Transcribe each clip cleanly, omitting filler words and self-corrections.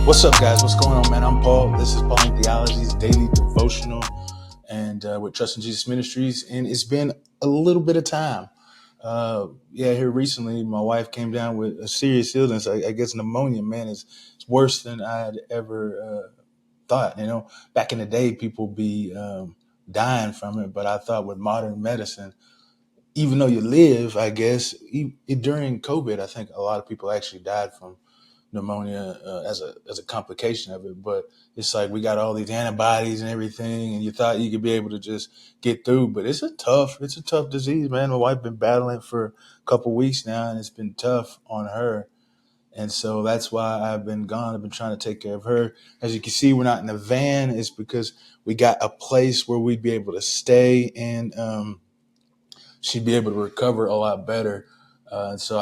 What's up, guys? What's going on, man? I'm Paul. This is Pauline Theology's daily devotional, and with Trust in Jesus Ministries. And it's been a little bit of time. Here recently, my wife came down with a serious illness. I guess pneumonia, man, it's worse than I had ever thought. Back in the day, people be dying from it, but I thought with modern medicine, even though you live, I guess during COVID, I think a lot of people actually died from pneumonia as a complication of it. But it's like we got all these antibodies and everything, and you thought you could be able to just get through. But it's a tough disease, man. My wife been battling for a couple weeks now, and it's been tough on her. And so that's why I've been gone. I've been trying to take care of her. As you can see, we're not in a van. It's because we got a place where we'd be able to stay, and she'd be able to recover a lot better. And so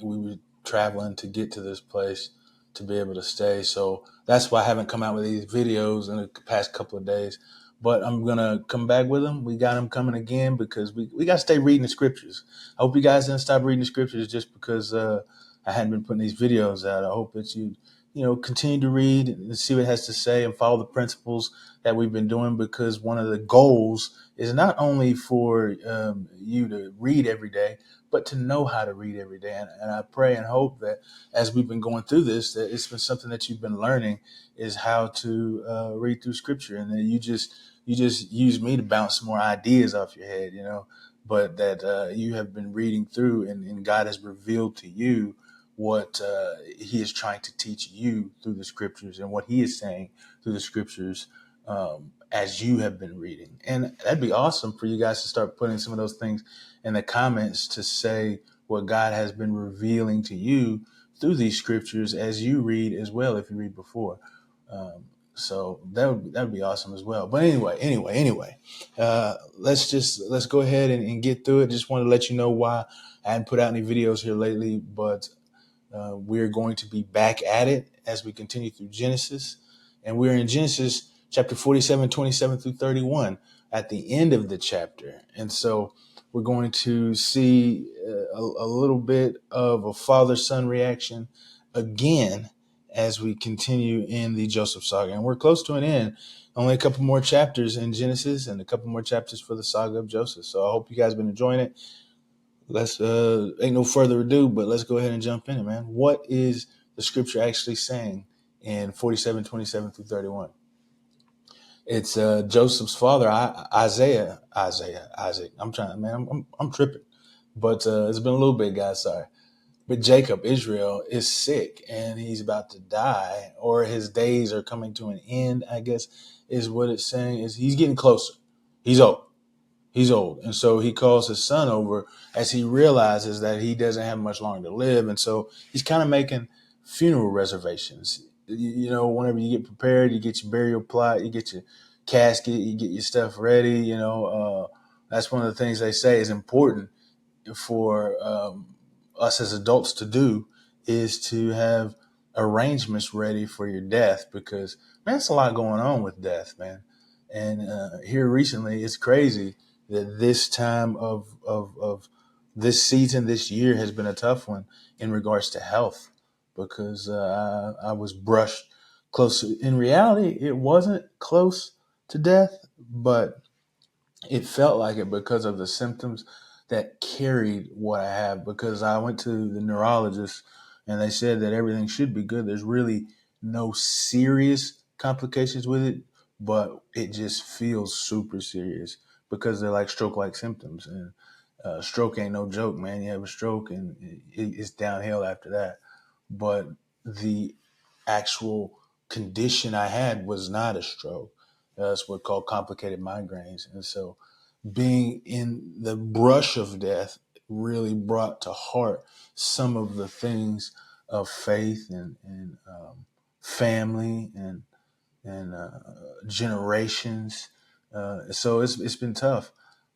we were traveling to get to this place to be able to stay. So that's why I haven't come out with these videos in the past couple of days. But I'm going to come back with them. We got them coming again because we got to stay reading the scriptures. I hope you guys didn't stop reading the scriptures just because I hadn't been putting these videos out. I hope that you continue to read and see what it has to say and follow the principles that we've been doing, because one of the goals is not only for you to read every day, but to know how to read every day. And I pray and hope that as we've been going through this, that it's been something that you've been learning is how to read through scripture, and then you just use me to bounce some more ideas off your head, but that you have been reading through, and God has revealed to you what he is trying to teach you through the scriptures and what he is saying through the scriptures as you have been reading. And that'd be awesome for you guys to start putting some of those things in the comments to say what God has been revealing to you through these scriptures as you read as well, if you read before. So that would be awesome as well. But anyway, let's go ahead and get through it. Just want to let you know why I hadn't put out any videos here lately, but we're going to be back at it as we continue through Genesis. And we're in Genesis chapter 47, 27 through 31 at the end of the chapter. And so we're going to see a little bit of a father-son reaction again as we continue in the Joseph saga. And we're close to an end. Only a couple more chapters in Genesis and a couple more chapters for the saga of Joseph. So I hope you guys have been enjoying it. Let's ain't no further ado, but let's go ahead and jump in it, man. What is the scripture actually saying in 47, 27 through 31? It's Joseph's father, Isaac. I'm trying, man. I'm tripping, but it's been a little bit, guys. Sorry. But Jacob, Israel, is sick and he's about to die, or his days are coming to an end, I guess is what it's saying. Is he's getting closer. He's old. He's old. And so he calls his son over as he realizes that he doesn't have much longer to live. And so he's kind of making funeral reservations. Whenever you get prepared, you get your burial plot, you get your casket, you get your stuff ready. That's one of the things they say is important for us as adults to do, is to have arrangements ready for your death, because man, it's a lot going on with death, man. And here recently, it's crazy that this time of this season, this year has been a tough one in regards to health, because I was brushed close. In reality, it wasn't close to death, but it felt like it because of the symptoms that carried what I have. Because I went to the neurologist and they said that everything should be good. There's really no serious complications with it, but it just feels super serious because they're like stroke-like symptoms. And stroke ain't no joke, man. You have a stroke and it's downhill after that. But the actual condition I had was not a stroke. That's what called complicated migraines. And so being in the brush of death really brought to heart some of the things of faith and family and generations. So it's been tough.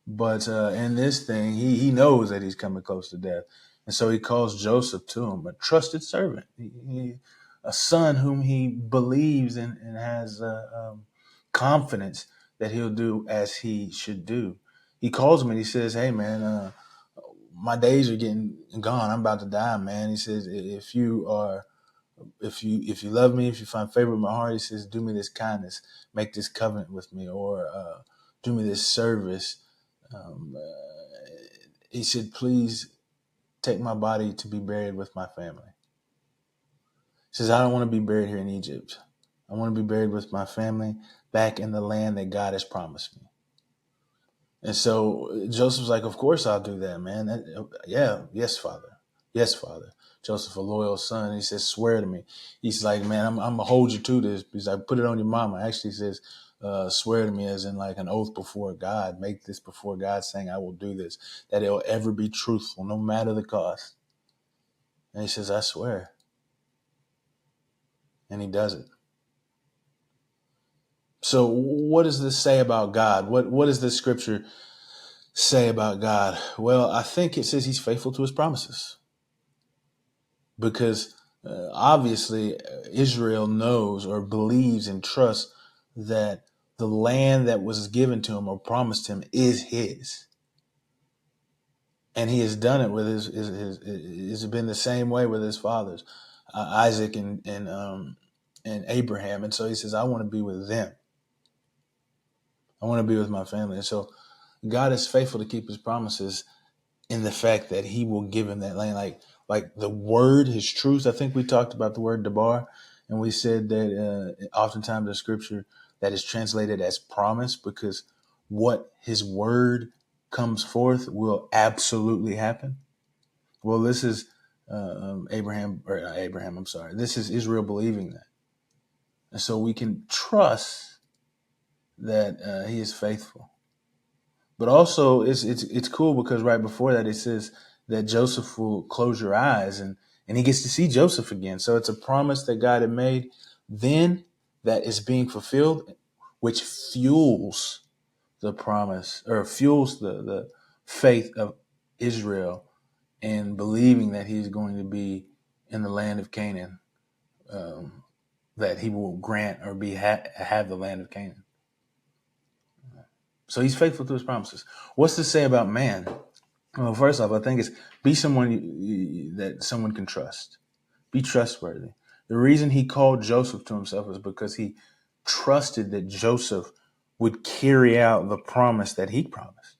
But in this thing, he knows that he's coming close to death. And so he calls Joseph to him, a trusted servant, a son whom he believes in and has confidence that he'll do as he should do. He calls him and he says, "Hey, man, my days are getting gone. I'm about to die, man." He says, "If you are if you love me, if you find favor in my heart, he says, do me this kindness, make this covenant with me, or do me this service. He said, please take my body to be buried with my family. He says, I don't want to be buried here in Egypt. I want to be buried with my family back in the land that God has promised me. And so Joseph's like, of course I'll do that, man. Yes, Father. Yes, Father. Joseph, a loyal son, he says, swear to me. He's like, man, I'm going to hold you to this. He's like, put it on your mama. Actually says, swear to me as in like an oath before God. Make this before God saying, I will do this, that it'll ever be truthful, no matter the cost. And he says, I swear. And he does it. So what does this say about God? What does this scripture say about God? Well, I think it says he's faithful to his promises, because obviously Israel knows or believes and trusts that the land that was given to him or promised him is his. And he has done it with his it's been the same way with his fathers, Isaac and Abraham. And so he says, I want to be with them. I want to be with my family. And so God is faithful to keep his promises in the fact that he will give him that land. Like the word, his truth. I think we talked about the word debar, and we said that oftentimes in scripture that is translated as promise, because what his word comes forth will absolutely happen. Well, this is Abraham, I'm sorry. This is Israel believing that. And so we can trust that he is faithful. But also, it's cool because right before that, it says that Joseph will close your eyes, and he gets to see Joseph again. So it's a promise that God had made then that is being fulfilled, which fuels the promise, or fuels the faith of Israel in believing that he's going to be in the land of Canaan, that he will grant or have the land of Canaan. So he's faithful to his promises. What's to say about man? Well, first off, I think it's be someone that someone can trust. Be trustworthy. The reason he called Joseph to himself is because he trusted that Joseph would carry out the promise that he promised.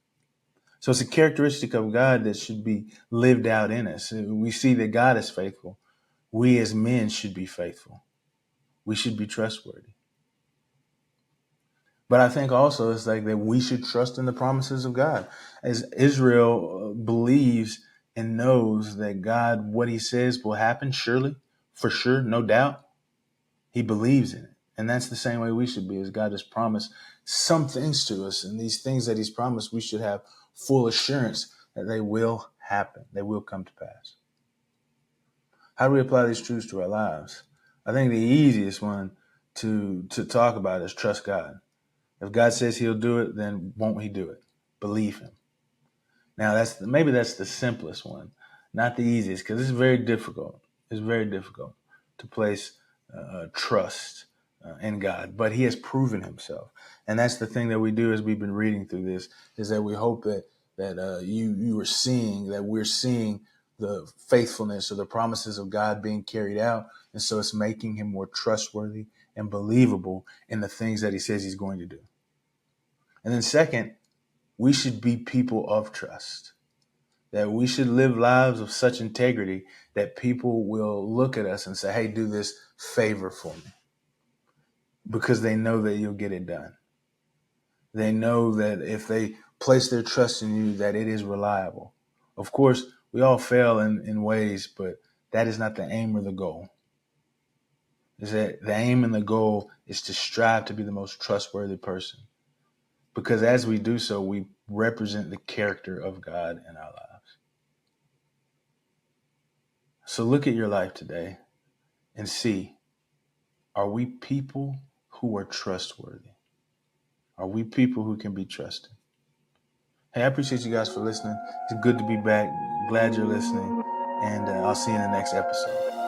So it's a characteristic of God that should be lived out in us. We see that God is faithful. We as men should be faithful. We should be trustworthy. But I think also it's like that we should trust in the promises of God. As Israel believes and knows that God, what he says will happen, surely, for sure, no doubt, he believes in it. And that's the same way we should be, as God has promised some things to us. And these things that he's promised, we should have full assurance that they will happen. They will come to pass. How do we apply these truths to our lives? I think the easiest one to talk about is trust God. If God says he'll do it, then won't he do it? Believe him. Now maybe that's the simplest one, not the easiest, because it's very difficult. It's very difficult to place trust in God, but he has proven himself. And that's the thing that we do as we've been reading through this, is that we hope that you are seeing, that we're seeing the faithfulness or the promises of God being carried out. And so it's making him more trustworthy and believable in the things that he says he's going to do. And then second, we should be people of trust, that we should live lives of such integrity that people will look at us and say, hey, do this favor for me, because they know that you'll get it done. They know that if they place their trust in you, that it is reliable. Of course, we all fail in ways, but that is not the aim or the goal. Is that the aim and the goal is to strive to be the most trustworthy person. Because as we do so, we represent the character of God in our lives. So look at your life today and see, are we people who are trustworthy? Are we people who can be trusted? Hey, I appreciate you guys for listening. It's good to be back. Glad you're listening. And I'll see you in the next episode.